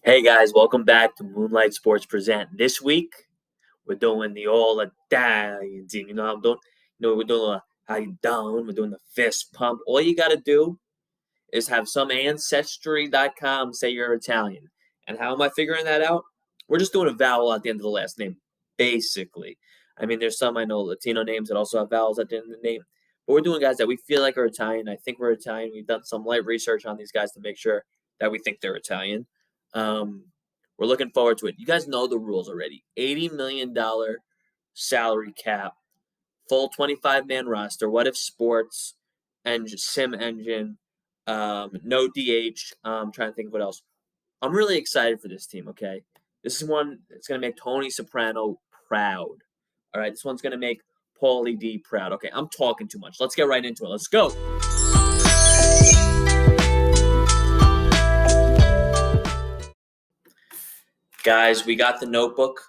Hey guys, welcome back to Moonlight Sports Present. This week we're doing the all Italian team. You know how I'm doing? We're doing how you doing? We're doing the fist pump. All you gotta do is have some ancestry.com say you're Italian. And how am I figuring that out? We're just doing a vowel at the end of the last name, basically. I mean, there's some I know Latino names that also have vowels at the end of the name. But we're doing guys that we feel like are Italian. I think we're Italian. We've done some light research on these guys to make sure that we think they're Italian. Um, we're looking forward to it. You guys know the rules already. $80 million salary cap, full 25-man roster. What if sports, sim engine, no DH. Trying to think of what else. I'm really excited for this team. Okay, this is one that's gonna make Tony Soprano proud. All right, this one's gonna make Paulie D proud. Okay, I'm talking too much. Let's get right into it. Let's go. Guys, we got the notebook.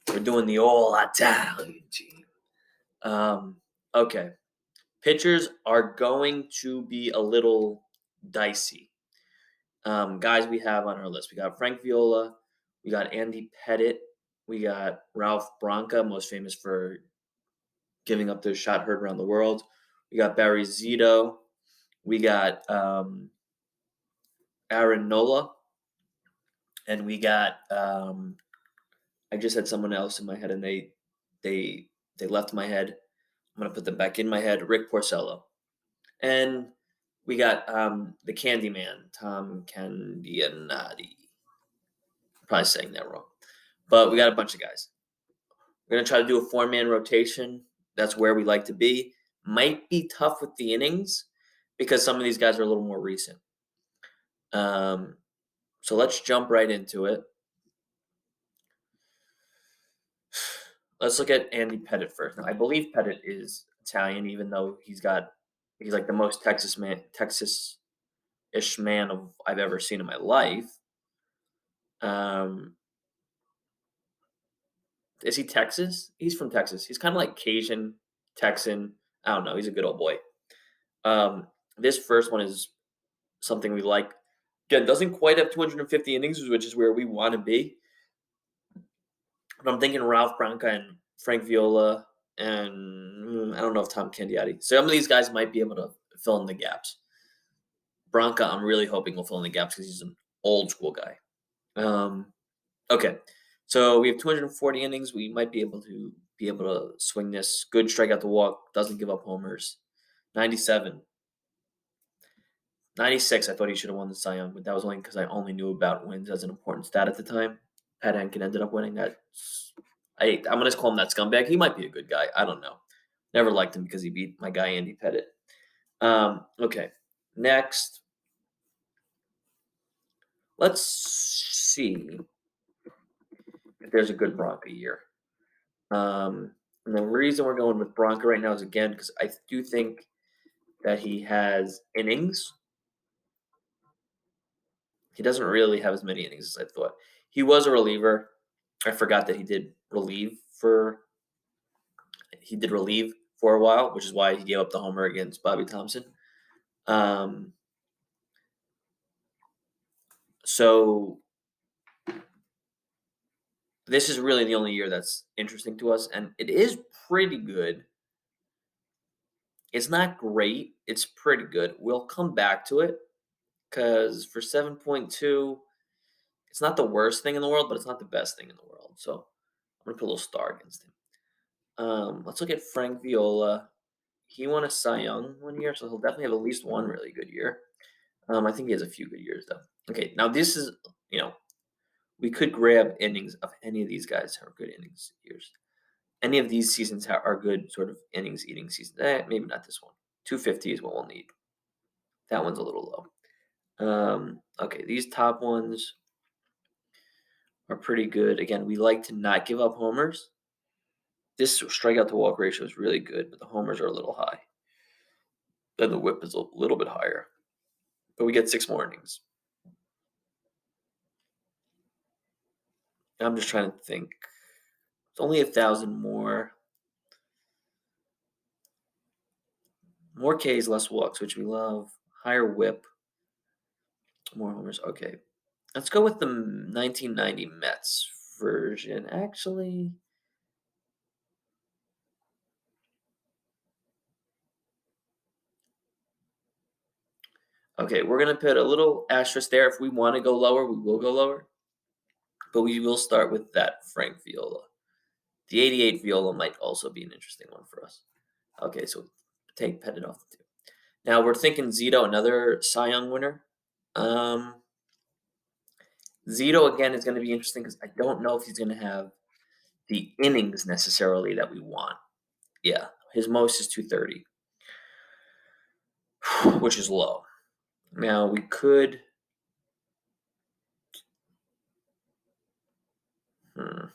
We're doing the all Italian team. Okay. Pitchers are going to be a little dicey. Guys we have on our list. We got Frank Viola. We got Andy Pettit. We got Ralph Branca, most famous for giving up the shot heard around the world. We got Barry Zito. We got Aaron Nola. And we got I just had someone else in my head and they left my head. I'm gonna put them back in my head. Rick Porcello. And we got the Candyman, Tom Candianati. Probably saying that wrong. But we got a bunch of guys. We're going to try to do a four-man rotation. That's where we like to be. Might be tough with the innings because some of these guys are a little more recent. So let's jump right into it. Let's look at Andy Pettit first. Now, I believe Pettit is Italian, even though he's like the most Texas-ish man I've ever seen in my life. Is he Texas? He's from Texas. He's kind of like Cajun, Texan. I don't know. He's a good old boy. This first one is something we like. Again, doesn't quite have 250 innings, which is where we want to be. But I'm thinking Ralph Branca and Frank Viola, and I don't know if Tom Candiati. Some of these guys might be able to fill in the gaps. Branca, I'm really hoping will fill in the gaps because he's an old school guy. Okay, so we have 240 innings. We might be able to swing this. Good strikeout to walk. Doesn't give up homers. 97. 96, I thought he should have won the Cy Young, but that was only because I only knew about wins as an important stat at the time. Pat Henkin ended up winning that. I'm going to just call him that scumbag. He might be a good guy. I don't know. Never liked him because he beat my guy Andy Pettit. Okay, next. Let's see if there's a good Bronco year. And the reason we're going with Bronco right now is, again, because I do think that he has innings. He doesn't really have as many innings as I thought. He was a reliever. I forgot that he did relieve for a while, which is why he gave up the homer against Bobby Thompson. So this is really the only year that's interesting to us, and it is pretty good. It's not great. It's pretty good. We'll come back to it because for 7.2, it's not the worst thing in the world, but it's not the best thing in the world. So I'm going to put a little star against him. Let's look at Frank Viola. He won a Cy Young one year, so he'll definitely have at least one really good year. I think he has a few good years, though. Okay, now this is, we could grab innings of any of these guys who are good innings years. Any of these seasons are good sort of innings-eating seasons. Maybe not this one. 250 is what we'll need. That one's a little low. Okay, these top ones are pretty good. Again, we like to not give up homers. This strikeout to walk ratio is really good, but the homers are a little high. Then the whip is a little bit higher. But we get 6 more innings. I'm just trying to think. It's only 1,000 more. More Ks, less walks, which we love. Higher whip. More homers. Okay. Let's go with the 1990 Mets version. Actually, okay, we're gonna put a little asterisk there. If we want to go lower, we will go lower, but we will start with that Frank Viola. The '88 Viola might also be an interesting one for us. Okay, so take Pettit off the two. Now we're thinking Zito, another Cy Young winner. Um, Zito again is going to be interesting because I don't know if he's going to have the innings necessarily that we want. Yeah, his most is 230, which is low. Now we could. Hmm,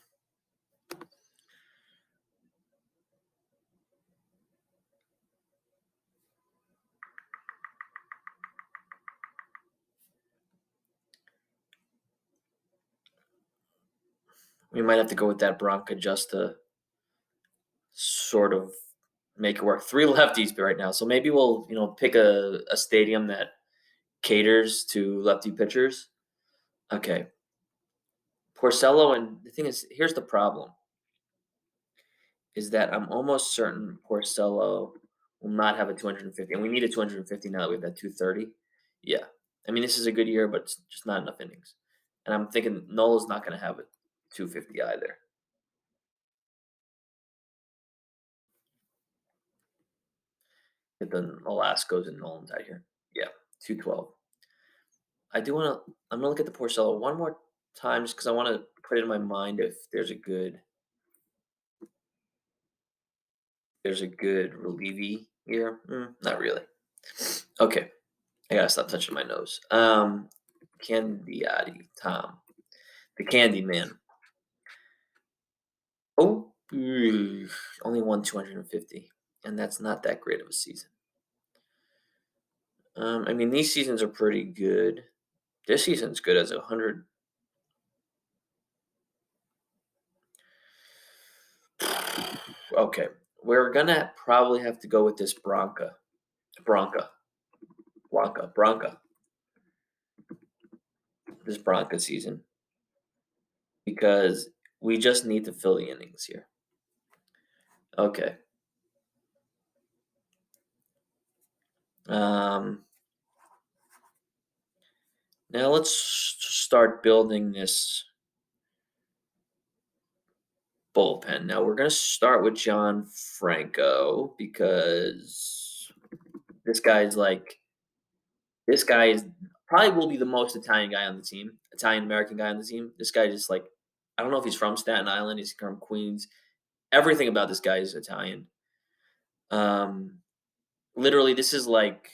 we might have to go with that Bronca just to sort of make it work. Three lefties right now, so maybe we'll pick a stadium that caters to lefty pitchers. Okay, Porcello, and the thing is, here's the problem: is that I'm almost certain Porcello will not have a 250, and we need a 250 now that we have that 230. Yeah, I mean this is a good year, but it's just not enough innings. And I'm thinking Nola's not going to have a 250 either. But then Alasko's and Nolan's out here. Yeah, 212. I do want to. I'm gonna look at the Porcello one more time just because I want to put it in my mind if there's a good relievee here. Not really. Okay, I gotta stop touching my nose. Candiotti, Tom, the Candy Man. Oh, only won 250, and that's not that great of a season. I mean, these seasons are pretty good. This season's good as 100. Okay, we're gonna probably have to go with this Bronca, Bronca, this Bronca season because we just need to fill the innings here. Okay. Um, Now let's start building this bullpen. Now we're gonna start with John Franco because this guy's like this guy is probably will be the most Italian guy on the team, Italian American guy on the team. This guy just like I don't know if he's from Staten Island, he's from Queens. Everything about this guy is Italian. Um, Literally, this is like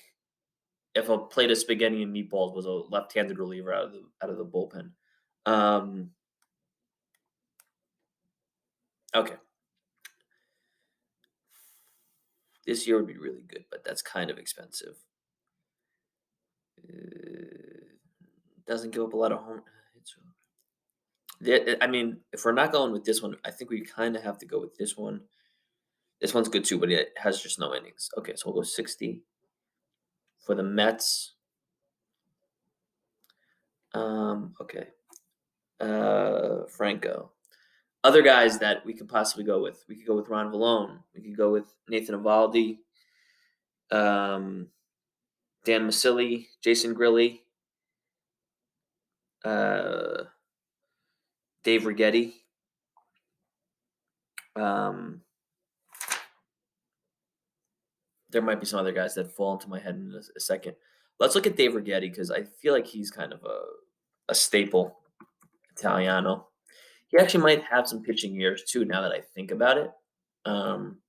if a plate of spaghetti and meatballs was a left-handed reliever out of the bullpen. Um, okay, this year would be really good, but that's kind of expensive. Doesn't give up a lot of home hits. I mean, if we're not going with this one, I think we kind of have to go with this one. This one's good too, but it has just no innings. Okay, so we'll go 60 for the Mets. Okay. Franco. Other guys that we could possibly go with. We could go with Ron Vallone. We could go with Nathan Evaldi, um, Dan Masilli, Jason Grilly, uh, Dave Righetti. Um, there might be some other guys that fall into my head in a second. Let's look at Dave Righetti because I feel like he's kind of a staple Italiano. He actually might have some pitching years too. Now that I think about it, um,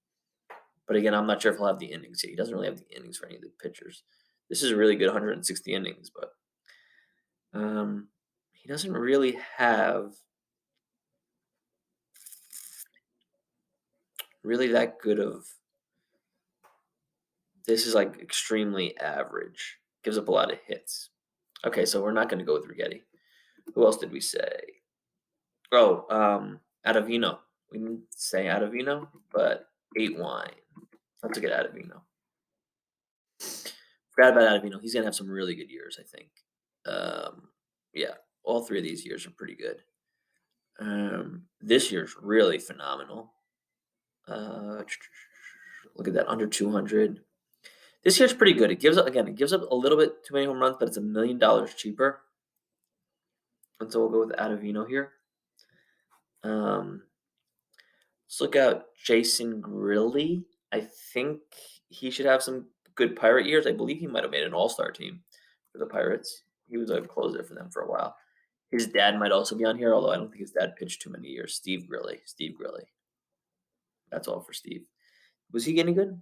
but again, I'm not sure if he'll have the innings. He doesn't really have the innings for any of the pitchers. This is a really good 160 innings, but he doesn't really have really that good of. This is like extremely average. Gives up a lot of hits. Okay, so we're not going to go with Righetti. Who else did we say? Oh, Adavino. We didn't say Adavino, but 8 wine. Let's look at Adavino. Forgot about Adavino. He's gonna have some really good years, I think. Yeah. all three of these years are pretty good. This year's really phenomenal. Uh, Look at that, under 200. This year's pretty good. It gives up a little bit too many home runs, but it's $1 million cheaper. And so we'll go with Adovino here. Um, let's look at Jason Grilly. I think he should have some good Pirate years. I believe he might have made an All-Star team for the Pirates. He was a closer for them for a while. His dad might also be on here, although I don't think his dad pitched too many years. Steve Grilly. Steve Grilly. That's all for Steve. Was he any good?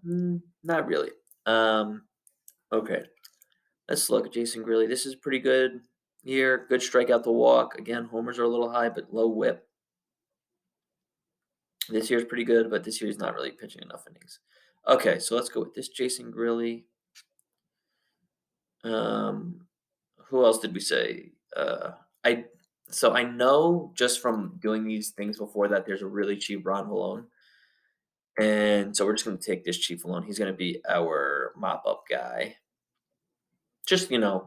Not really. Okay. Let's look at Jason Grilly. This is pretty good here. Good strikeout to walk. Again, homers are a little high, but low whip. This year's pretty good, but this year's not really pitching enough innings. Okay, so let's go with this Jason Grilly. Who else did we say? I so I know just from doing these things before that there's a really cheap Ron Valone. And so we're just gonna take this cheap Valone. He's gonna be our mop-up guy. Just, a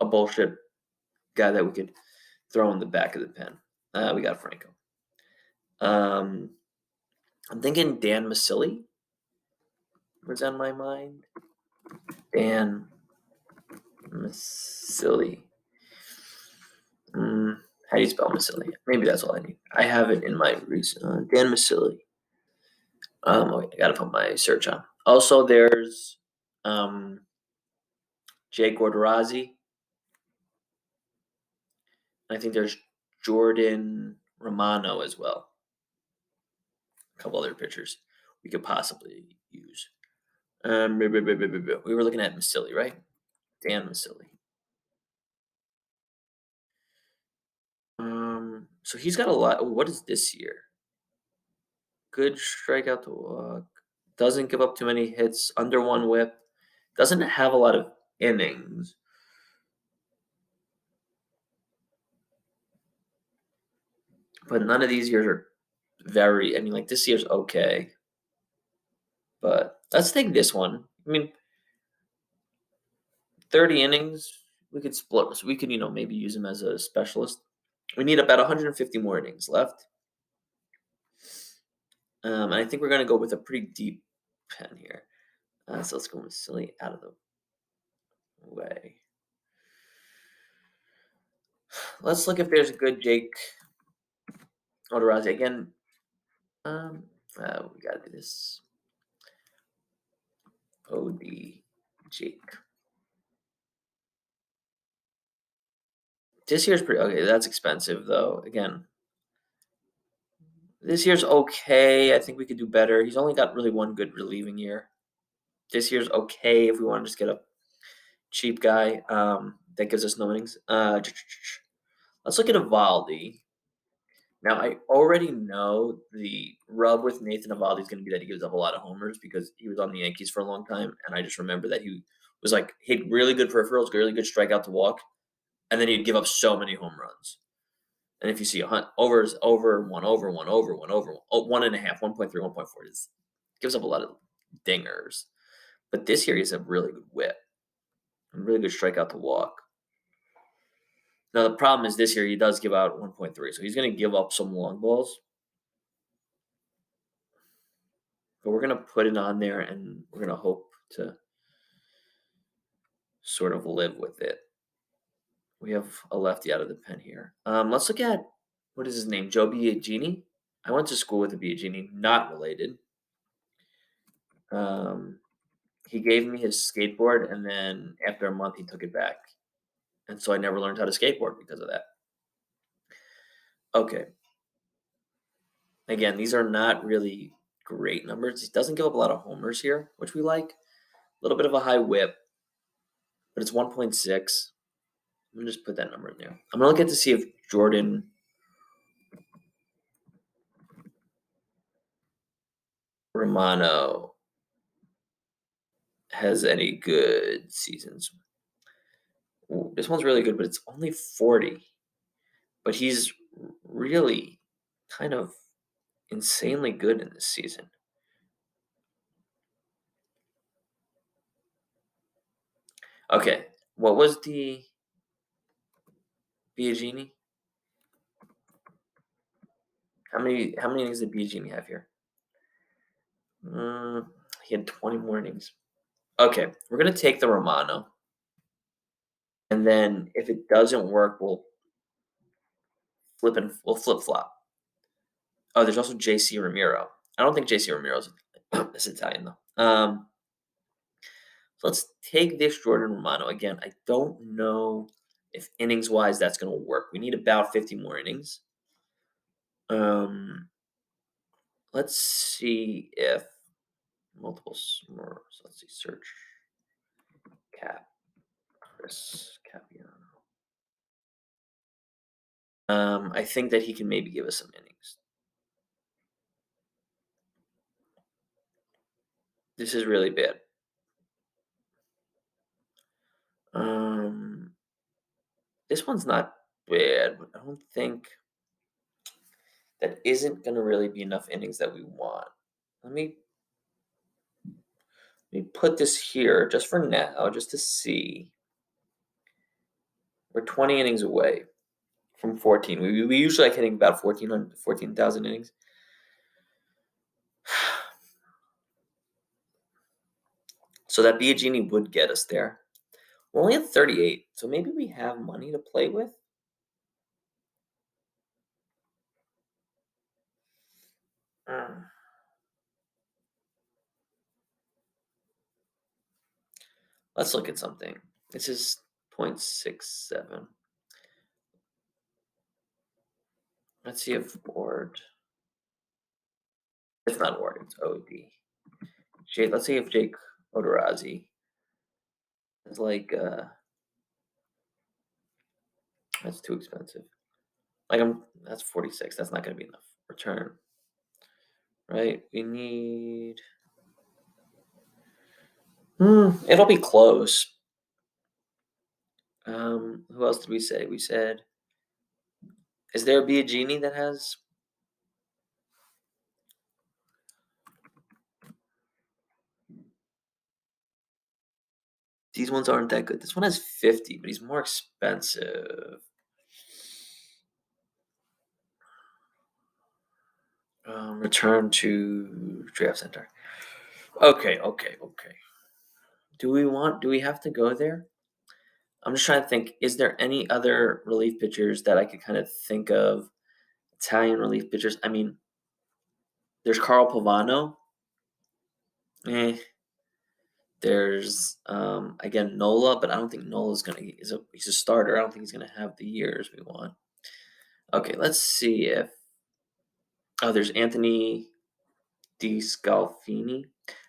bullshit guy that we could throw in the back of the pen. We got Franco. I'm thinking Dan Masilli was on my mind. Dan Masilli. How do you spell Masilli? Maybe that's all I need. I have it in my recent Dan Masilli. Okay, I gotta put my search on. Also, there's Jake Gorderazzi. I think there's Jordan Romano as well. A couple other pitchers we could possibly use. We were looking at Masilli, right? Dan Masilli. So he's got a lot. What is this year? Good strikeout to walk. Doesn't give up too many hits. Under one whip. Doesn't have a lot of innings. But none of these years are very. I mean, like this year's okay. But let's take this one. I mean, 30 innings. We could split. So we could, maybe use him as a specialist. We need about 150 more innings left. And I think we're going to go with a pretty deep pen here. So let's go with Silly out of the way. Let's look if there's a good Jake Odorazzi. Again, we got to do this. OD Jake. This year's pretty okay. That's expensive though. Again, this year's okay. I think we could do better. He's only got really one good relieving year. This year's okay if we want to just get a cheap guy that gives us no innings. Let's look at Evaldi. Now, I already know the rub with Nathan Evaldi is going to be that he gives up a lot of homers because he was on the Yankees for a long time, and I just remember that he was like hit really good peripherals, really good strikeout to walk, and then he'd give up so many home runs. And if you see overs, over, 1.5, 1.3, 1.4, it gives up a lot of dingers. But this year he's a really good whip and really good strikeout to walk. Now the problem is this year he does give out 1.3, so he's going to give up some long balls. But we're going to put it on there, and we're going to hope to sort of live with it. We have a lefty out of the pen here. Let's look at, what is his name? Joe Biagini? I went to school with a Biagini, not related. He gave me his skateboard, and then after a month, he took it back. And so I never learned how to skateboard because of that. Okay. Again, these are not really great numbers. He doesn't give up a lot of homers here, which we like. A little bit of a high whip, but it's 1.6. I'm gonna just put that number in there. I'm gonna look at to see if Jordan Romano has any good seasons. Ooh, this one's really good, but it's only 40. But he's really kind of insanely good in this season. Okay, what was the Biagini? How many innings did Biagini have here? He had 20 more innings. Okay, we're gonna take the Romano, and then if it doesn't work, we'll flip flop. Oh, there's also JC Ramiro. I don't think JC Ramiro's is Italian though. So let's take this Jordan Romano again. I don't know if innings wise that's gonna work. We need about 50 more innings. Um, let's see if multiple smurfs. Let's see, search Cap Chris Capiano. I think that he can maybe give us some innings. This is really bad. Um, this one's not bad, but I don't think that isn't going to really be enough innings that we want. Let me put this here just for now, just to see. We're 20 innings away from 14. We usually like hitting about 14,000 innings. So that Biagini would get us there. We're only at 38, so maybe we have money to play with. Let's look at something. This is 0.67. Let's see if Ward. It's not Ward, it's OD. Let's see if Jake Odorazzi is like that's too expensive. Like that's 46. That's not gonna be enough. Return. Right? We need it'll be close. Who else did we say? We said, is there a Biagini that has these ones aren't that good. This one has 50, but he's more expensive. Return to draft center. Okay. Do we have to go there? I'm just trying to think, is there any other relief pitchers that I could kind of think of? Italian relief pitchers. I mean, there's Carl Pavano. There's again Nola, but I don't think Nola's he's a starter. I don't think he's gonna have the years we want. Okay, let's see if there's Anthony DiScalfini.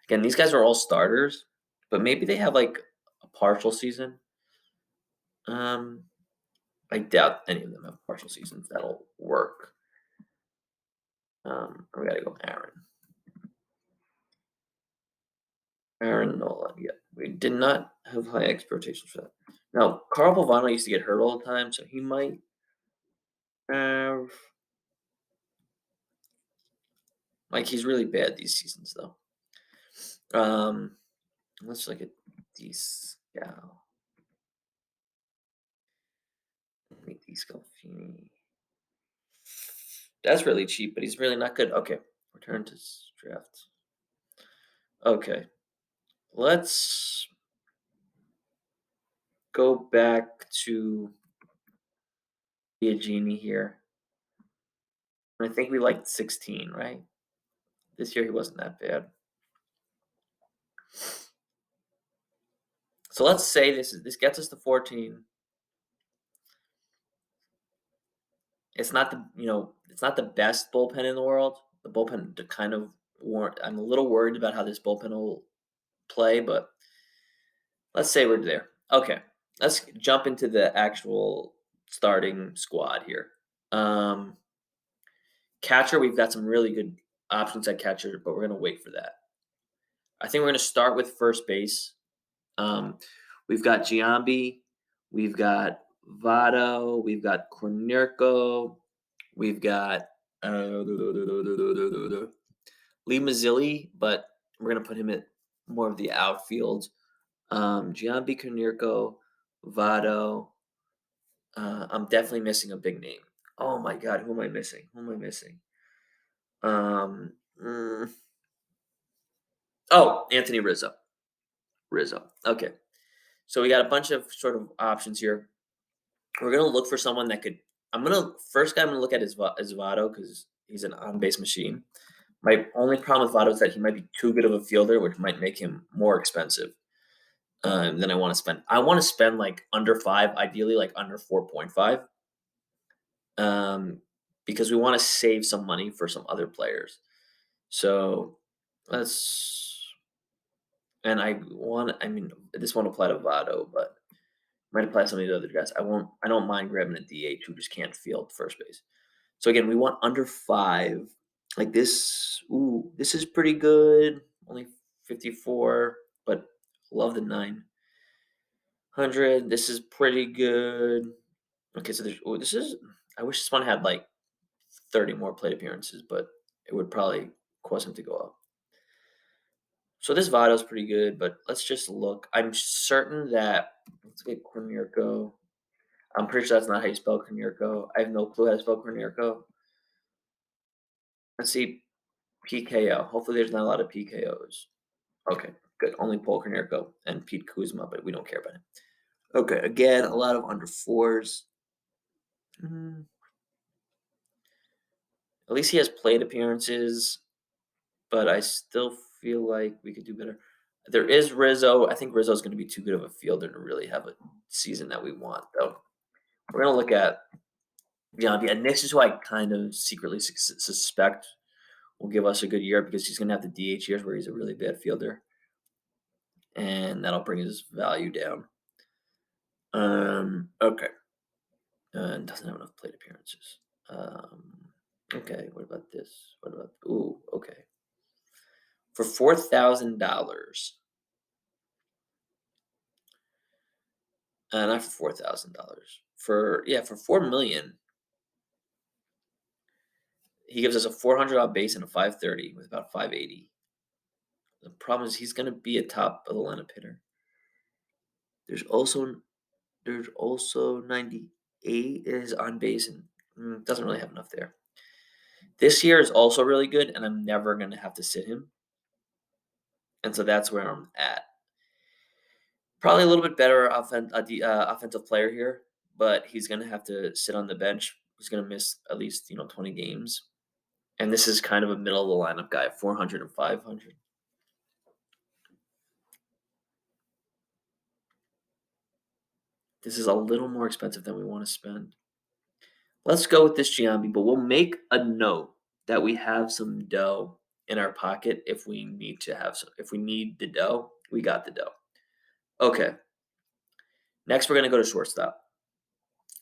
Again, these guys are all starters, but maybe they have like a partial season. I doubt any of them have partial seasons that'll work. We gotta go Aaron. Aaron Nola. Yeah, we did not have high expectations for that. Now, Carl Pavano used to get hurt all the time, so he might have like he's really bad these seasons though. Let's look at these. Yeah, these Scalfini. That's really cheap, but he's really not good. Okay, return to draft. Okay, let's go back to Biagini here. I think we liked 16, right? This year he wasn't that bad. So let's say this gets us to 14. It's not the best bullpen in the world. The bullpen to kind of I'm a little worried about how this bullpen will play, but let's say we're there. Okay, let's jump into the actual starting squad here. Catcher, we've got some really good options at catcher, but we're gonna wait for that. I think we're gonna start with first base. We've got Giambi, we've got Votto, we've got Cornirco, we've got Lee Mazzilli, but we're gonna put him at more of the outfield. Giambi, Cornirco, Votto, I'm definitely missing a big name. Oh my god, who am I missing? Who am I missing? Um, mm, oh, Anthony Rizzo. Rizzo. Okay. So we got a bunch of sort of options here. We're gonna look for someone that could. I'm gonna first guy I'm gonna look at is Votto because he's an on base machine. My only problem with Votto is that he might be too good of a fielder, which might make him more expensive than I want to spend. I want to spend like under 5, ideally like under 4.5, um, because we want to save some money for some other players. So let's. And I mean, this won't apply to Votto, but might apply to some of the other guys. I don't mind grabbing a DH who just can't field first base. So again, we want under 5. Like this, ooh, this is pretty good. Only 54, but love the 900. This is pretty good. Okay, so this is. I wish this one had like 30 more plate appearances, but it would probably cause him to go up. So this Votto's pretty good, but let's just look. I'm certain that let's get Cornirco. I'm pretty sure that's not how you spell Cornirco. I have no clue how to spell Cornirco. Let's see PKO. Hopefully, there's not a lot of PKOs. Okay, good. Only Paul Konerko and Pete Kuzma, but we don't care about him. Okay, again, a lot of under 4s. Mm, at least he has plate appearances, but I still feel like we could do better. There is Rizzo. I think Rizzo's going to be too good of a fielder to really have a season that we want, though. We're going to look at Giambi, and this is who I kind of secretly suspect will give us a good year because he's going to have the DH years where he's a really bad fielder, and that'll bring his value down. Okay. And doesn't have enough plate appearances. Okay, what about this? What about okay. For $4,000. Not for $4,000. For 4 million, he gives us a 400 on base and a 530 with about 580. The problem is he's gonna be a top of the lineup hitter. There's also there's also 98 is on base and doesn't really have enough there. This year is also really good, and I'm never gonna have to sit him. And so that's where I'm at. Probably a little bit better offensive player here, but he's gonna have to sit on the bench. He's gonna miss at least 20 games, and this is kind of a middle of the lineup guy, 400 and 500. This is a little more expensive than we want to spend. Let's go with this Giambi, but we'll make a note that we have some dough in our pocket if we need to have some. If we need the dough, we got the dough. Okay. Next, we're gonna go to shortstop.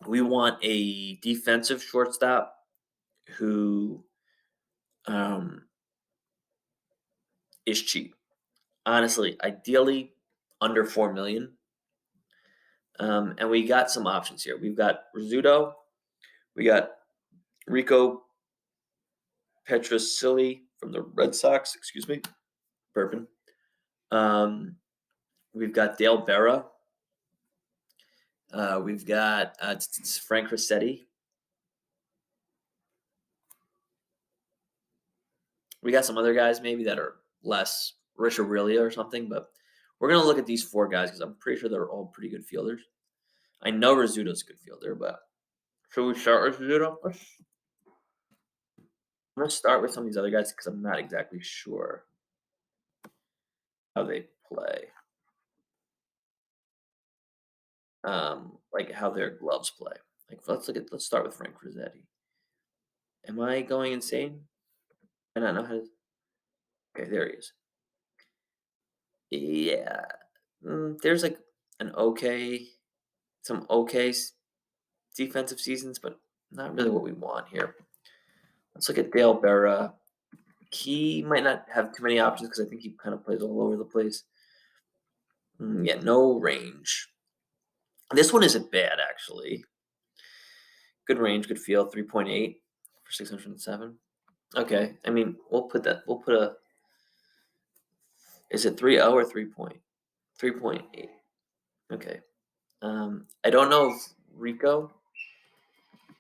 We want a defensive shortstop who um, is cheap. Honestly, ideally under 4 million. And we got some options here. We've got Rizzuto, we got Rico Petrosilli from the Red Sox. Excuse me, burping. Um, we've got Dale Berra. We've got Frank Rossetti. We got some other guys maybe that are less Rich Aurelia or something, but we're gonna look at these 4 guys because I'm pretty sure they're all pretty good fielders. I know Rizzuto's a good fielder, but should we start with Rizzuto? I'm gonna start with some of these other guys because I'm not exactly sure how they play. Like how their gloves play. Like let's start with Frank Rossetti. Am I going insane? I don't know how to. Okay, there he is. Yeah, there's like an okay, some defensive seasons, but not really what we want here. Let's look at Dale Berra. He might not have too many options because I think he kind of plays all over the place. Yeah, no range. This one isn't bad actually. Good range, good feel. 3.8 for 607. Okay, I mean we'll put that. We'll put a. Is it 3.0 or 3.8? Okay. I don't know if Rico.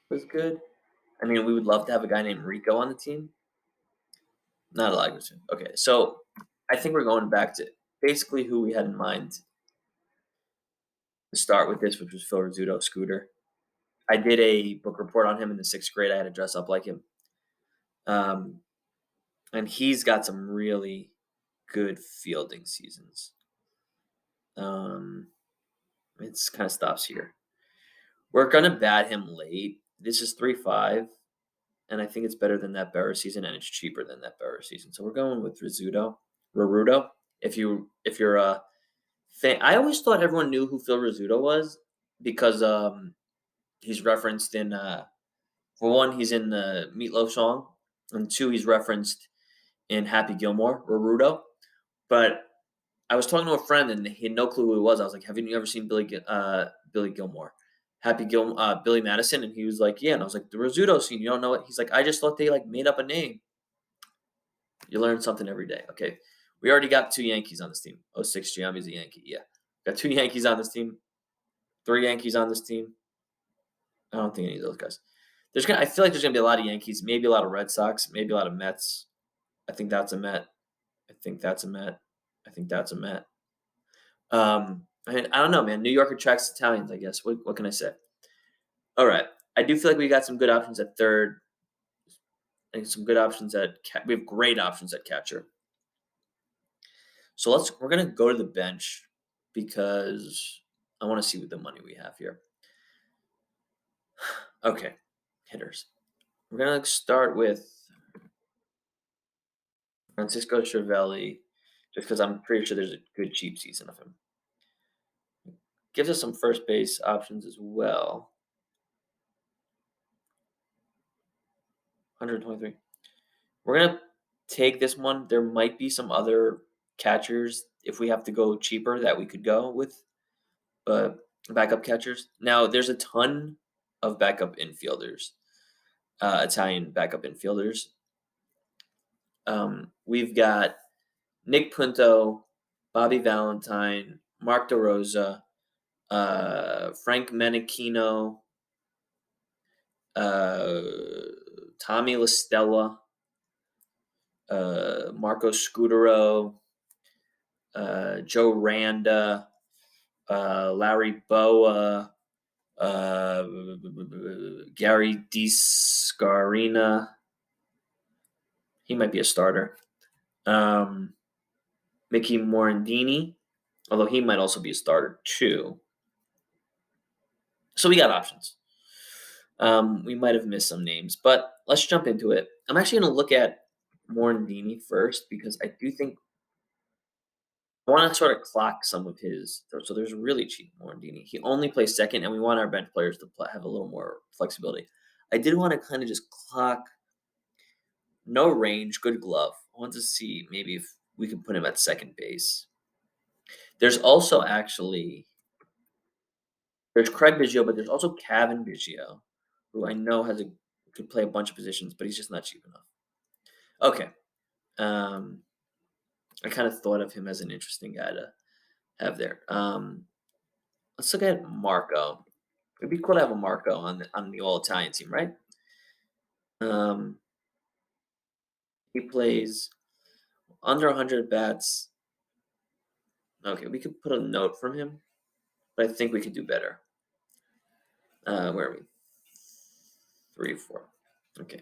was good. I mean, we would love to have a guy named Rico on the team. Not a lot of good. Okay, so I think we're going back to basically who we had in mind to start with this, which was Phil Rizzuto, Scooter. I did a book report on him in the 6th grade. I had to dress up like him. Um, and he's got some really good fielding seasons. It's kind of stops here. We're gonna bat him late. This is 3.5, and I think it's better than that Berra season, and it's cheaper than that Berra season. So we're going with Rizzuto. If you're a fan, I always thought everyone knew who Phil Rizzuto was because he's referenced in for one, he's in the Meatloaf song, and two, he's referenced in Happy Gilmore, Rizzuto. But I was talking to a friend, and he had no clue who he was. I was like, "Haven't you ever seen Billy Gilmore, Billy Madison?" And he was like, "Yeah." And I was like, "The Rizzuto scene, you don't know it?" He's like, "I just thought they like made up a name." You learn something every day. Okay, we already got 2 Yankees on this team. Oh, 06 Giambi's a Yankee. Yeah, got 2 Yankees on this team. 3 Yankees on this team. I don't think any of those guys. I feel like there's gonna be a lot of Yankees, maybe a lot of Red Sox, maybe a lot of Mets. I think that's a Met. I think that's a Met. I think that's a Met. I don't know, man. New York attracts Italians, I guess. What can I say? All right. I do feel like we got some good options at third. I think some good options we have great options at catcher. So we're gonna go to the bench because I want to see what the money we have here. Okay, hitters. We're gonna start with Francisco Cervelli, just because I'm pretty sure there's a good cheap season of him. Gives us some first base options as well. 123. We're gonna take this one. There might be some other catchers if we have to go cheaper that we could go with, backup catchers. Now there's a ton of backup infielders, Italian backup infielders. We've got Nick Punto, Bobby Valentine, Mark DeRosa, Frank Menachino, uh, Tommy LaStella, Marco Scudero, Joe Randa, Larry Boa, Gary DiScarina. He might be a starter. Mickey Morandini, although he might also be a starter too. So we got options. We might have missed some names, but let's jump into it. I'm actually going to look at Morandini first because I do think I want to sort of clock some of his. So there's really cheap Morandini. He only plays second, and we want our bench players to have a little more flexibility. I did want to kind of just clock no range, good glove. I want to see maybe if we can put him at second base. There's also there's Craig Biggio, but there's also Kevin Biggio, who I know could play a bunch of positions, but he's just not cheap enough. Okay. I kind of thought of him as an interesting guy to have there. Let's look at Marco. It'd be cool to have a Marco on the all Italian team, right? Um, he plays under 100 bats. Okay, we could put a note from him, but I think we could do better. Where are we? 3, 4. Okay.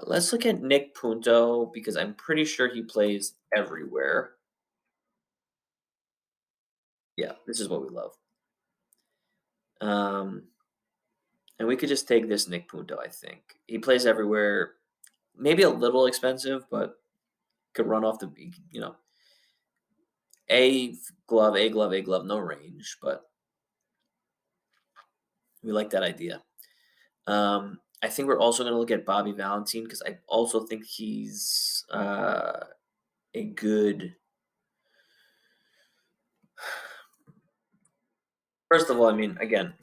Let's look at Nick Punto because I'm pretty sure he plays everywhere. Yeah, this is what we love. And we could just take this Nick Punto, I think. He plays everywhere. Maybe a little expensive, but could run off the, A glove, A glove, A glove, no range, but we like that idea. I think we're also going to look at Bobby Valentine because I also think he's a good. First of all, I mean, again,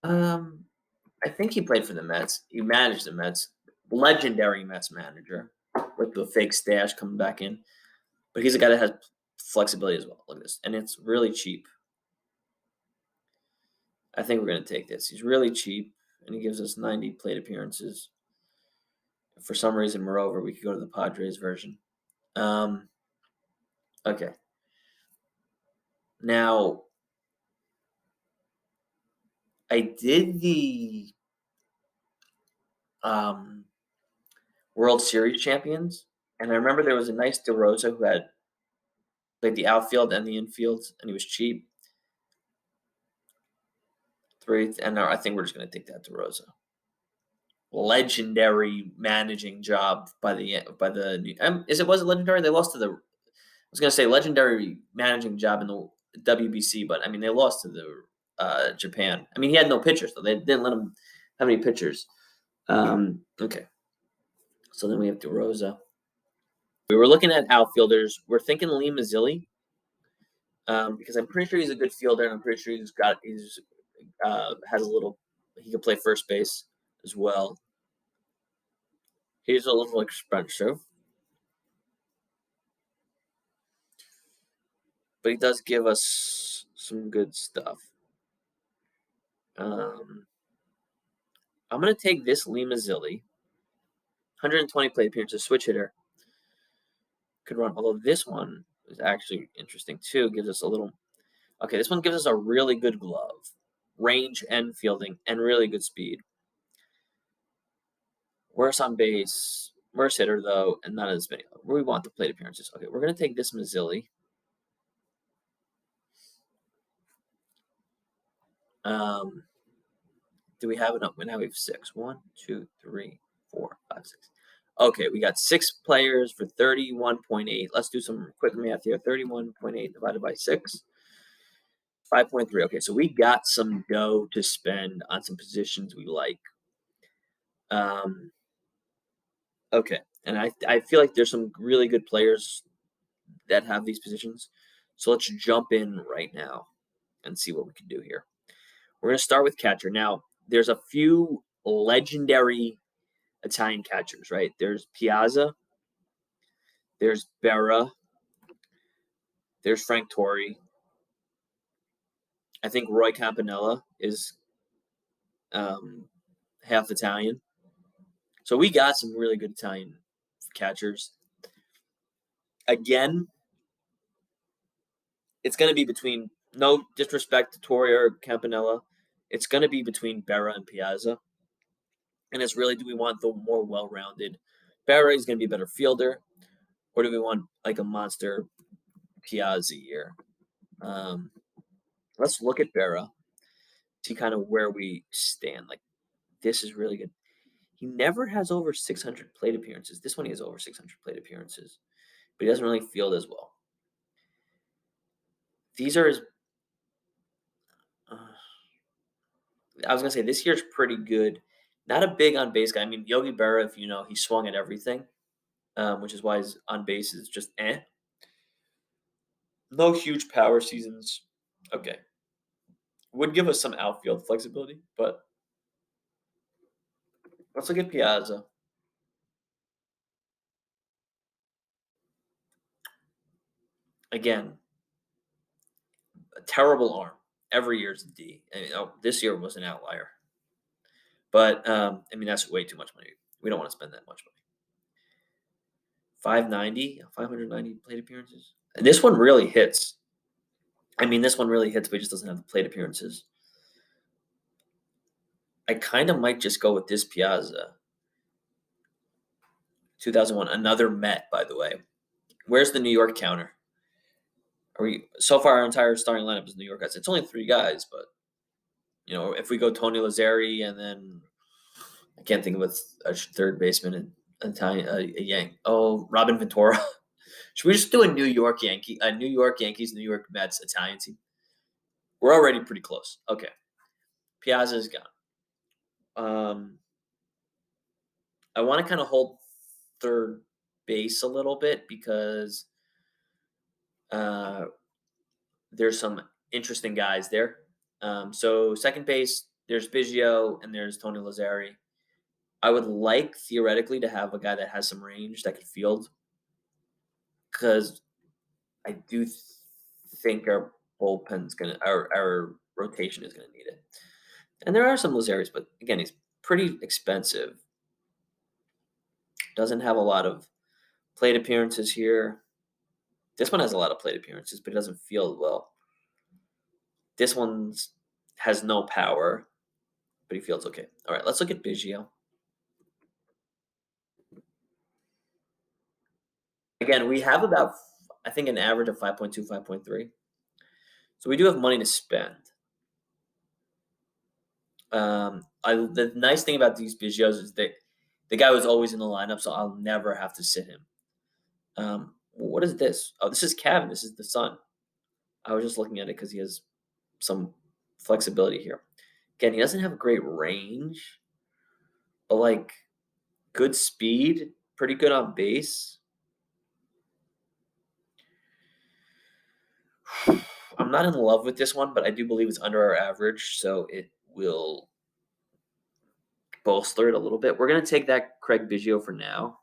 I think he played for the Mets. He managed the Mets, legendary Mets manager with the fake stash coming back in. But he's a guy that has flexibility as well. Look at this, and it's really cheap. I think we're going to take this. He's really cheap, and he gives us 90 plate appearances. If for some reason we're over, we could go to the Padres version. Okay. Now, I did the World Series champions, and I remember there was a nice DeRosa who had played the outfield and the infield, and he was cheap. And now I think we're just going to take that DeRosa. Legendary managing job by the was it legendary? They lost to the. I was going to say legendary managing job in the WBC, but I mean they lost to the Japan. I mean he had no pitchers, though. They didn't let him have any pitchers. Okay, so then we have DeRosa. We were looking at outfielders. We're thinking Lee Mazzilli, because I'm pretty sure he's a good fielder, and I'm pretty sure he's has a little. He can play first base as well. He's a little expensive, but he does give us some good stuff. I'm going to take this Lee Mazzilli. 120 plate appearances, switch hitter. Could run, although this one is actually interesting too. Gives us a little. Okay, this one gives us a really good glove, range and fielding, and really good speed. Worse on base, worse hitter though, and not as many. We want the plate appearances. Okay, we're going to take this Mazzilli. Do we have enough? Now we have 6. 1, 2, 3, 4, 5, 6. Okay, we got 6 players for 31.8. Let's do some quick math here. 31.8 divided by 6. 5.3. Okay, so we got some dough to spend on some positions we like. Okay, and I feel like there's some really good players that have these positions. So let's jump in right now and see what we can do here. We're going to start with catcher. Now, there's a few legendary Italian catchers, right? There's Piazza, there's Berra, there's Frank Torre. I think Roy Campanella is half Italian. So we got some really good Italian catchers. Again, it's going to be between, no disrespect to Torre or Campanella, it's going to be between Berra and Piazza. And it's really, do we want the more well-rounded Berra? Is going to be a better fielder, or do we want like a monster Piazza here? Let's look at Berra, see kind of where we stand. Like, this is really good. He never has over 600 plate appearances. This one he has over 600 plate appearances, but he doesn't really field as well. These are his. I was gonna say this year's pretty good. Not a big on base guy. I mean, Yogi Berra, if you know, he swung at everything, which is why his on base is just eh. No huge power seasons. Okay, would give us some outfield flexibility, but let's look at Piazza. Again, a terrible arm. Every year's a D. And, this year was an outlier. But I mean, that's way too much money. We don't want to spend that much money. 590, 590 plate appearances. And this one really hits. I mean, this one really hits, but it just doesn't have the plate appearances. I kind of might just go with this Piazza. 2001, another Met, by the way. Where's the New York counter? Are we so far? Our entire starting lineup is New York guys. It's only 3 guys, but if we go Tony Lazzari and then I can't think of a third baseman in Italian, a Yank. Oh, Robin Ventura. Should we just do a New York Yankees, New York Mets Italian team? We're already pretty close. Okay, Piazza is gone. I want to kind of hold third base a little bit because there's some interesting guys there. So second base, there's Biggio and there's Tony Lazzari. I would like theoretically to have a guy that has some range that could field, because I do think our bullpen's our rotation is gonna need it. And there are some Lazzaris, but again, he's pretty expensive. Doesn't have a lot of plate appearances here. This one has a lot of plate appearances, but it doesn't feel well. This one has no power, but he feels okay. All right, let's look at Biggio. Again, we have about, I think, an average of 5.2, 5.3. So we do have money to spend. The nice thing about these Biggios is that the guy was always in the lineup, so I'll never have to sit him. What is this? Oh, this is Kevin. This is the son. I was just looking at it because he has some flexibility here. Again, he doesn't have a great range, but like good speed, pretty good on base. I'm not in love with this one, but I do believe it's under our average, so it will bolster it a little bit. We're gonna take that Craig Biggio for now.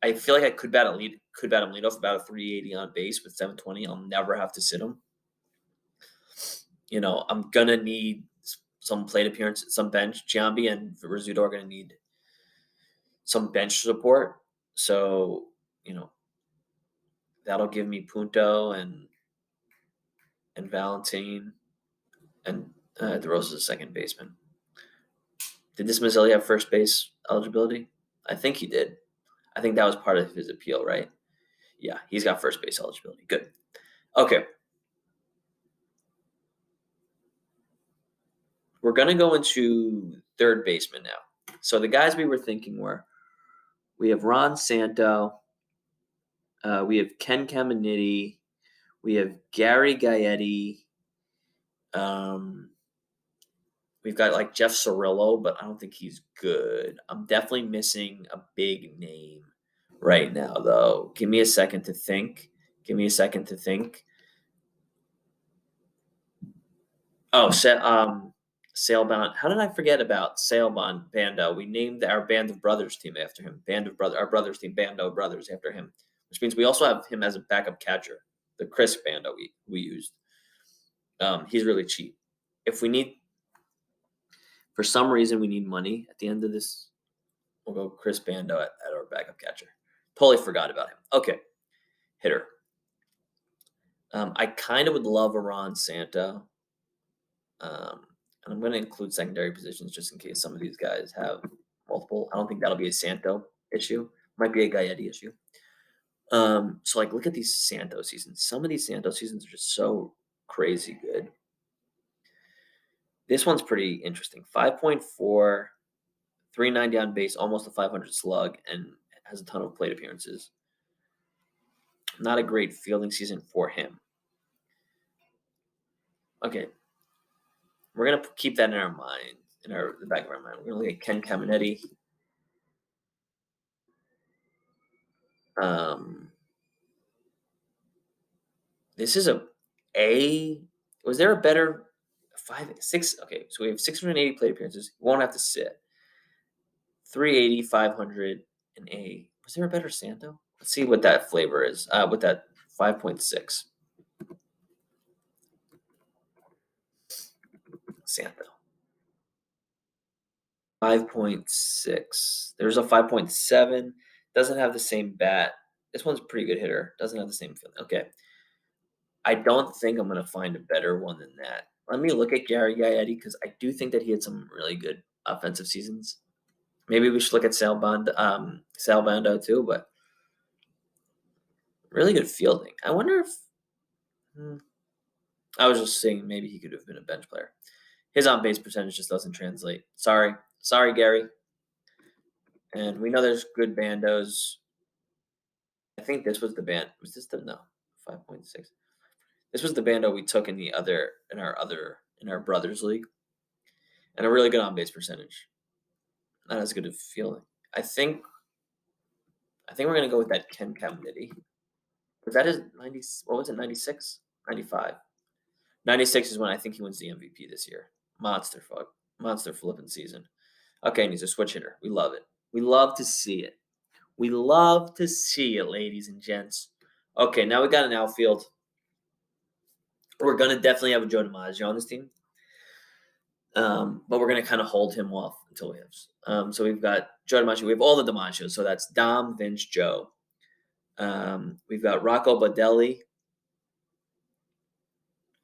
I feel like I could bat him leadoff about a 380 on base with 720. I'll never have to sit him. I'm gonna need some plate appearance, some bench. Giambi and Rizzuto are gonna need some bench support. So, that'll give me Punto and Valentine and DeRosa's a second baseman. Did this Mazzilli have first base eligibility? I think he did. I think that was part of his appeal, right? Yeah, he's got first base eligibility. Good. Okay. We're going to go into third baseman now. So the guys we were thinking were, we have Ron Santo, we have Ken Caminiti, we have Gary Gaetti, we've got like Jeff Cirillo, but I don't think he's good. I'm definitely missing a big name right now, though. Give me a second to think. Oh, Sailbound. How did I forget about Sailbound Bando? We named our Band of Brothers team after him. Our brothers team, Bando Brothers, after him. Which means we also have him as a backup catcher. The Chris Bando we used. He's really cheap. If we need, for some reason, we need money at the end of this, we'll go Chris Bando at our backup catcher. Totally forgot about him. Okay, hitter. I kind of would love a Ron Santo. And I'm going to include secondary positions just in case some of these guys have multiple. I don't think that'll be a Santo issue. Might be a Gaetti issue. So look at these Santo seasons. Some of these Santo seasons are just so crazy good. This one's pretty interesting. 5.4, 390 on base, almost a 500 slug, and has a ton of plate appearances. Not a great fielding season for him. Okay. We're going to keep that in our mind, in the back of our mind. We're going to look at Ken Caminiti. This is was there a better 6? Okay, so we have 680 plate appearances. You won't have to sit. 380, 500, and A. Was there a better Santo? Let's see what that flavor is. With that 5.6. Santo. 5.6. There's a 5.7. Doesn't have the same bat. This one's a pretty good hitter. Doesn't have the same feeling. Okay. I don't think I'm going to find a better one than that. Let me look at Gary Gaetti because I do think that he had some really good offensive seasons. Maybe we should look at Sal Bando too, but really good fielding. I wonder if I was just saying maybe he could have been a bench player. His on-base percentage just doesn't translate. Sorry, Gary. And we know there's good bandos. I think this was the band. Was this the 5.6? This was the bando we took in our brothers league, and a really good on-base percentage. Not as good of feeling. I think we're gonna go with that Ken Caminiti. But that is 90. What was it? 96, 95. 96 is when I think he wins the MVP this year. Monster flipping season. Okay, and he's a switch hitter. We love it. We love to see it. We love to see it, ladies and gents. Okay, now we got an outfield. We're gonna definitely have a Joe DiMaggio on this team. But we're going to kind of hold him off until we have. So we've got Joe DiMaggio. We have all the DiMaggios. So that's Dom, Vince, Joe. We've got Rocco Baldelli.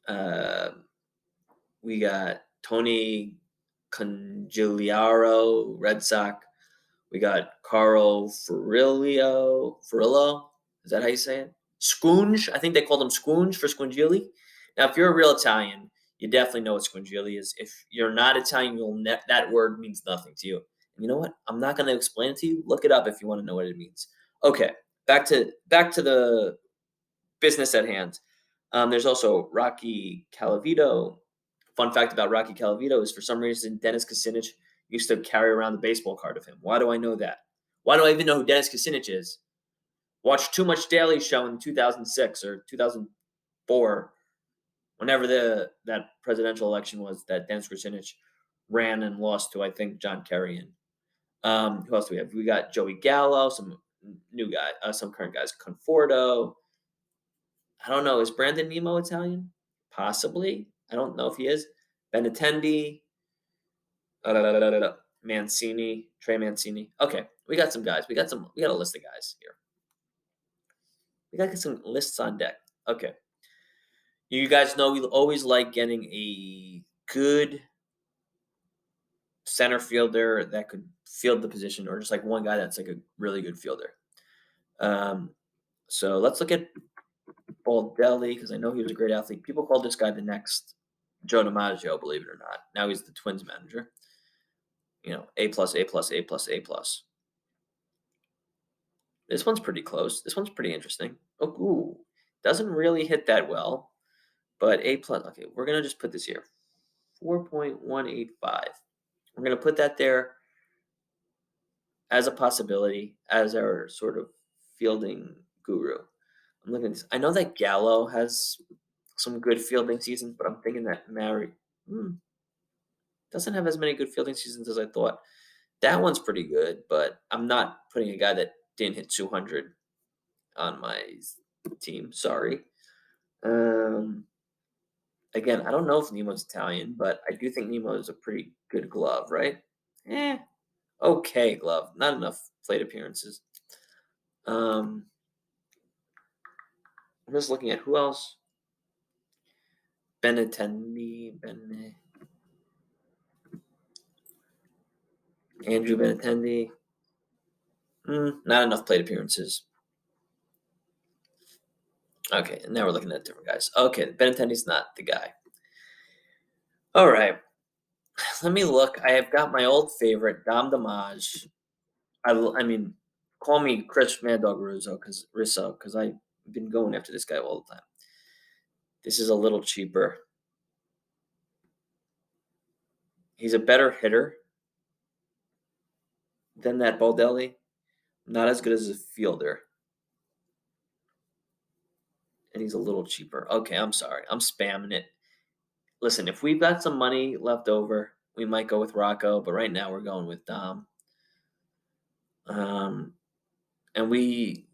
Uh, we got Tony Congigliaro, Red Sox. We got Carl Furillo. Is that how you say it? Scunge. I think they called him Scunge for Scungilli. Now, if you're a real Italian, you definitely know what Scungilli is. If you're not Italian, that word means nothing to you. And you know what? I'm not going to explain it to you. Look it up if you want to know what it means. Okay, back to the business at hand. There's also Rocky Calavito. Fun fact about Rocky Calavito is for some reason Dennis Kucinich used to carry around the baseball card of him. Why do I know that? Why do I even know who Dennis Kucinich is? Watched too much Daily Show in 2006 or 2004, whenever that presidential election was that Dennis Kucinich ran and lost to, I think, John Kerry. And who else do we have? We got Joey Gallo, some new guy, some current guys, Conforto. I don't know. Is Brandon Nemo Italian? Possibly. I don't know if he is. Benintendi, Mancini, Trey Mancini. Okay, we got some guys. We got a list of guys here. We got some lists on deck. Okay. You guys know we always like getting a good center fielder that could field the position, or just like one guy that's like a really good fielder. So let's look at Baldelli, because I know he was a great athlete. People call this guy the next Joe DiMaggio, believe it or not. Now he's the Twins manager. A plus, A plus, A plus, A plus. This one's pretty close. This one's pretty interesting. Oh, ooh, doesn't really hit that well, but A plus. Okay, we're gonna just put this here, 4.185. We're gonna put that there as a possibility, as our sort of fielding guru. I'm looking at this. I know that Gallo has some good fielding seasons, but I'm thinking that Mary doesn't have as many good fielding seasons as I thought. That one's pretty good, but I'm not putting a guy that didn't hit 200 on my team. Sorry. Again, I don't know if Nemo's Italian, but I do think Nemo is a pretty good glove, right? Okay glove. Not enough plate appearances. I'm just looking at who else. Andrew Benintendi. Not enough plate appearances. Okay, and now we're looking at different guys. Okay, Benintendi's not the guy. All right, let me look. I have got my old favorite, Dom DiMaggio. I mean, call me Chris Mad Dog Rizzo, because I've been going after this guy all the time. This is a little cheaper. He's a better hitter than that Baldelli. Not as good as a fielder. And he's a little cheaper. Okay, I'm sorry. I'm spamming it. Listen, if we've got some money left over, we might go with Rocco, but right now we're going with Dom. And we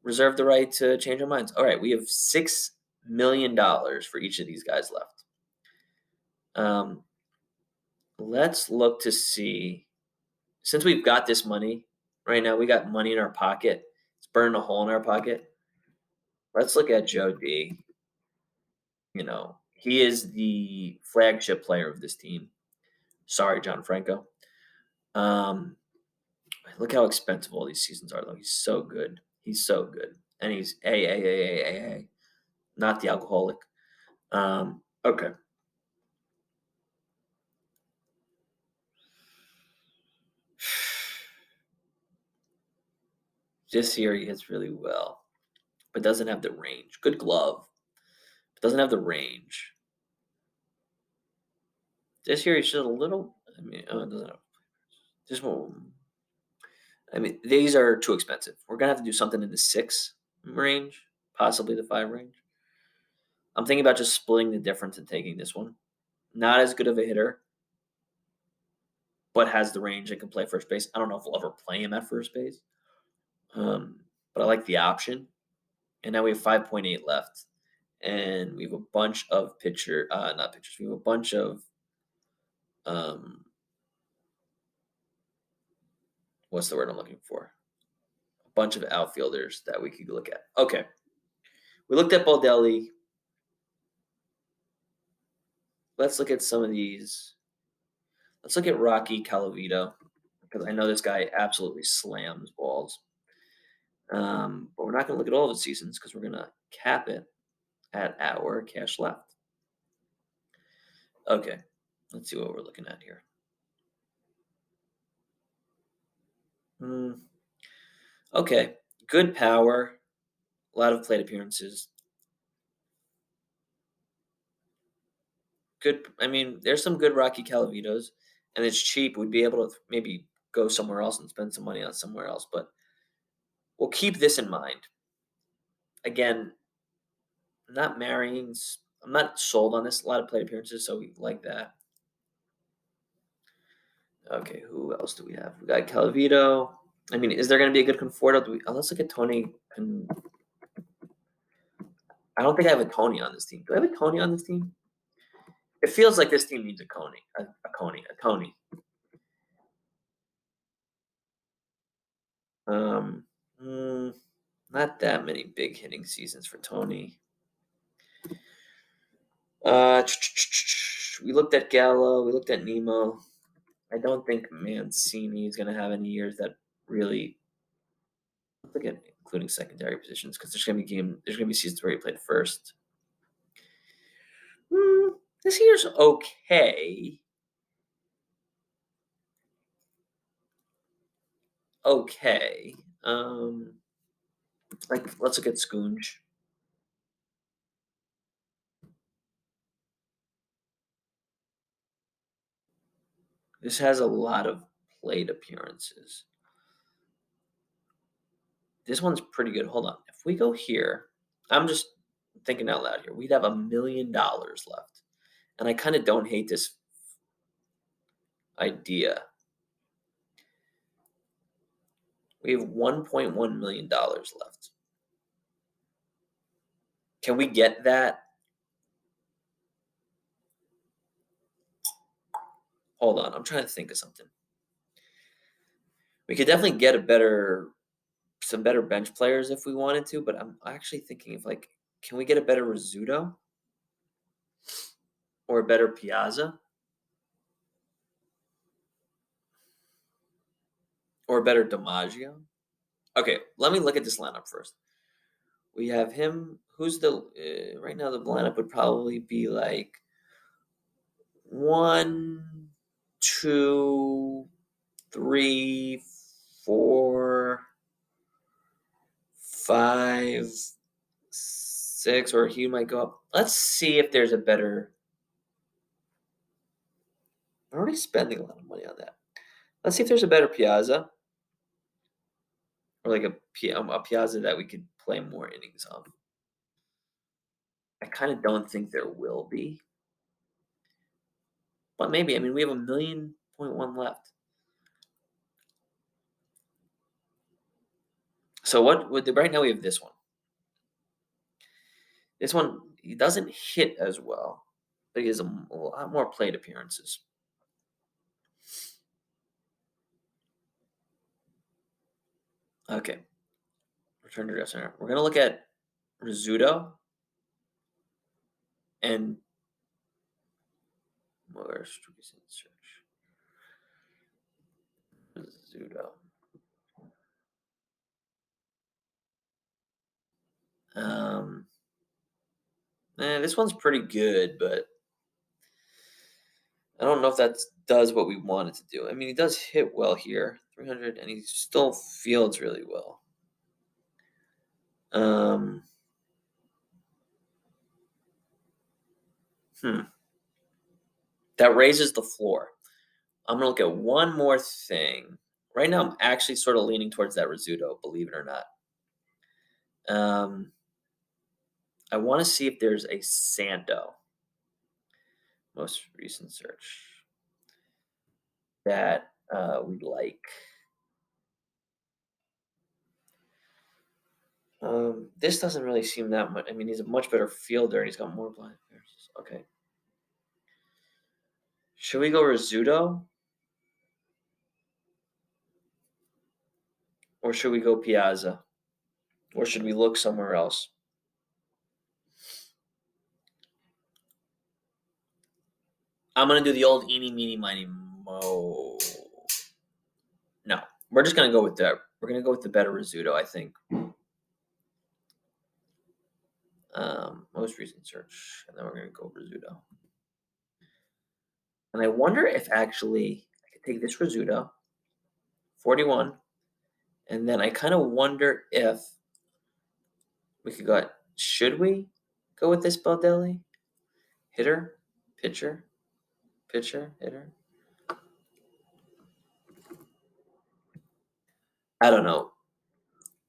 reserve the right to change our minds. All right, we have $6 million for each of these guys left. Let's look to see, since we've got this money right now, we got money in our pocket. It's burning a hole in our pocket. Let's look at Joe D. He is the flagship player of this team. Sorry, John Franco. Look how expensive all these seasons are, though. He's so good. He's so good. And he's A, not the alcoholic. Okay. This year he hits really well, but doesn't have the range. Good glove, but doesn't have the range. This year he's just a little. It doesn't have. Just one. These are too expensive. We're gonna have to do something in the 6 range, possibly the 5 range. I'm thinking about just splitting the difference and taking this one. Not as good of a hitter, but has the range and can play first base. I don't know if we'll ever play him at first base, but I like the option. And now we have 5.8 left, and we have a bunch of not pitchers. We have a bunch of um, what's the word I'm looking for? A bunch of outfielders that we could look at. Okay, we looked at Baldelli. Let's look at some of these. Let's look at Rocky Calavito because I know this guy absolutely slams balls. But we're not going to look at all of his seasons because we're going to cap it at our cash left. Okay, let's see what we're looking at here. Okay, good power, a lot of plate appearances. Good. I mean, there's some good Rocky Calavitos, and it's cheap. We'd be able to maybe go somewhere else and spend some money on somewhere else, but we'll keep this in mind. Again, not marrying. I'm not sold on this. A lot of plate appearances, so we like that. Okay, who else do we have? We got Calavito. I mean, is there going to be a good Conforto? Let's look at Tony. I don't think I have a Tony on this team. Do I have a Tony on this team? It feels like this team needs a Coney, a Tony. Um, mm, Not that many big hitting seasons for Tony. We looked at Gallo. We looked at Nemo. I don't think Mancini is going to have any years that really. Let's look at including secondary positions because there's going to be seasons where he played first. This year's okay. Okay. Let's look at Scoonge. This has a lot of plate appearances. This one's pretty good. Hold on. If we go here, I'm just thinking out loud here. We'd have $1 million left. And I kind of don't hate this idea. We have $1.1 million left. Can we get that? Hold on. I'm trying to think of something. We could definitely get some better bench players if we wanted to, but I'm actually thinking of can we get a better Rizzuto or a better Piazza or a better DiMaggio? Okay, let me look at this lineup first. We have him. Who's the right now? The lineup would probably be like 1, 2, 3, 4, 5, 6, or he might go up. Let's see if there's a better. I'm already spending a lot of money on that. Let's see if there's a better Piazza or like a Piazza that we could play more innings of. I kind of don't think there will be, but maybe. I mean, we have $1.1 million left. So what would right now we have this one. This one he doesn't hit as well, but he has a lot more plate appearances. Okay, return to dressing room. We're gonna look at Rizzuto and where's recent search? Rizzuto. This one's pretty good, but I don't know if that does what we want it to do. I mean, he does hit well here, 300, and he still fields really well. Um, That raises the floor. I'm gonna look at one more thing. Right now, I'm actually sort of leaning towards that Rizzuto, believe it or not. I want to see if there's a Santo, most recent search, that we like. This doesn't really seem that much. I mean, he's a much better fielder and he's got more blind appearances. Okay. Should we go Rizzuto? Or should we go Piazza? Or should we look somewhere else? I'm going to do the old eeny, meeny, miny, mo. No, we're just going to go with the. We're going to go with the better Rizzuto, I think. Most recent search, and then we're going to go Rizzuto. And I wonder if actually I could take this Rizzuto, 41, and then I kind of wonder if we could go. Should we go with this Baldelli? Hitter, pitcher, hitter. I don't know.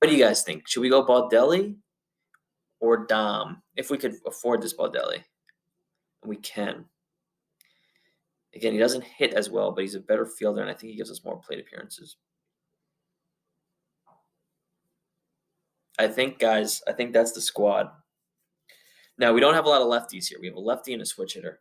What do you guys think? Should we go Baldelli or Dom if we could afford this Baldelli? And we can. Again, he doesn't hit as well, but he's a better fielder, and I think he gives us more plate appearances. I think, guys, that's the squad. Now, we don't have a lot of lefties here. We have a lefty and a switch hitter.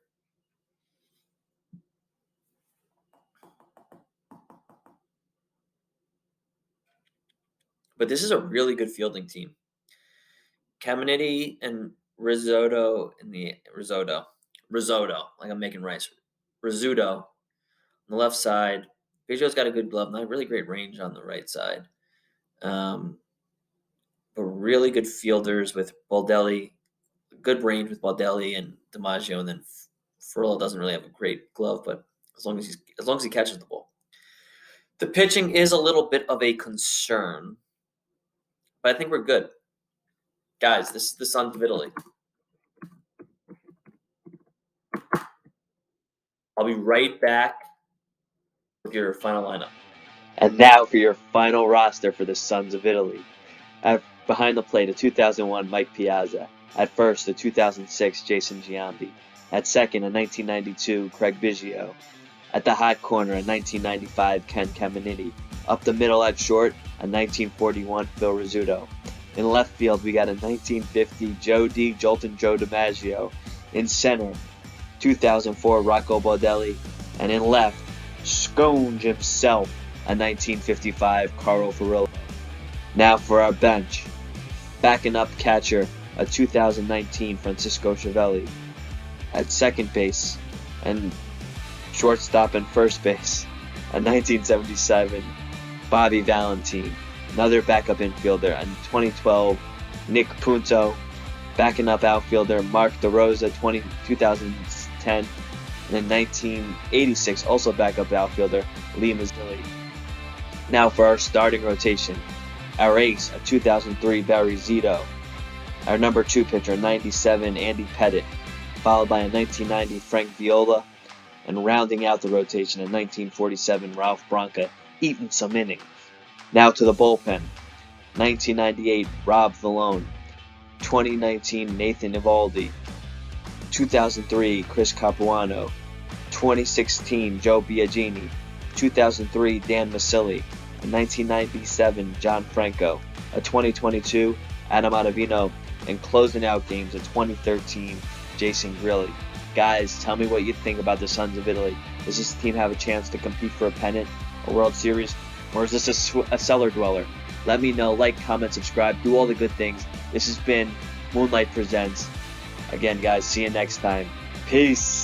But this is a really good fielding team. Caminiti and Risotto, like I'm making rice. Rizzuto on the left side. Biggio's got a good glove, not really great range on the right side. But really good fielders with Baldelli, good range with Baldelli and DiMaggio, and then Furlow doesn't really have a great glove, but as long as he catches the ball. The pitching is a little bit of a concern, but I think we're good. Guys, this is the Sons of Italy. I'll be right back with your final lineup. And now for your final roster for the Sons of Italy. Behind the plate, a 2001 Mike Piazza. At first, a 2006 Jason Giambi. At second, a 1992 Craig Biggio. At the hot corner, a 1995 Ken Caminiti. Up the middle at short, a 1941 Phil Rizzuto. In left field, we got a 1950 Joe D. Jolton Joe DiMaggio. In center, 2004 Rocco Baldelli. And in left, Sconge himself, a 1955 Carlo Furillo. Now for our bench. Backing up catcher, a 2019 Francisco Chiavelli. At second base and shortstop and first base, a 1977 Bobby Valentine. Another backup infielder, and 2012 Nick Punto. Backing up outfielder Mark DeRosa, 2010. And then 1986 also backup outfielder Lee Mazzilli. Now for our starting rotation. Our ace, a 2003 Barry Zito. Our number 2 pitcher, 97 Andy Pettit, followed by a 1990 Frank Viola, and rounding out the rotation, a 1947 Ralph Branca, eating some innings. Now to the bullpen. 1998 Rob Vallone, 2019 Nathan Eovaldi, 2003 Chris Capuano, 2016 Joe Biagini, 2003 Dan Masilli, a 1997 John Franco, a 2022 Adam Ottavino, and closing out games, a 2013 Jason Grilli. Guys, tell me what you think about the Sons of Italy. Does this team have a chance to compete for a pennant, a World Series, or is this a cellar dweller? Let me know. Like, comment, subscribe, do all the good things. This has been Moonlight Presents. Again, guys, see you next time. Peace.